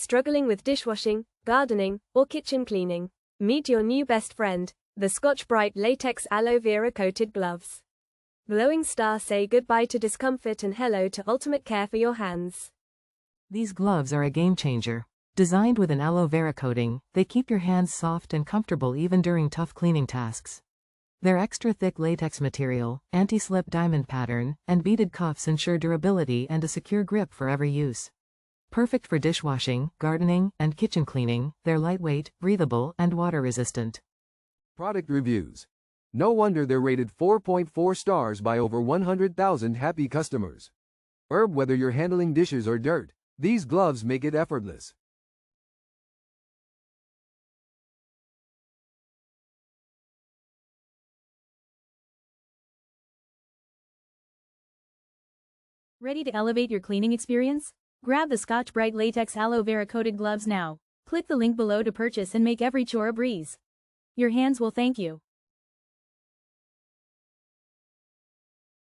Struggling with dishwashing, gardening, or kitchen cleaning? Meet your new best friend, the Scotch-Brite Latex Aloe Vera coated gloves. Glowing stars say goodbye to discomfort and hello to ultimate care for your hands. These gloves are a game changer. Designed with an aloe vera coating, they keep your hands soft and comfortable even during tough cleaning tasks. Their extra thick latex material, anti-slip diamond pattern, and beaded cuffs ensure durability and a secure grip for every use. Perfect for dishwashing, gardening, and kitchen cleaning, they're lightweight, breathable, and water-resistant. Product reviews. No wonder they're rated 4.4 stars by over 100,000 happy customers. Whether you're handling dishes or dirt, these gloves make it effortless. Ready to elevate your cleaning experience? Grab the Scotch-Brite Latex Aloe Vera coated gloves now. Click the link below to purchase and make every chore a breeze. Your hands will thank you.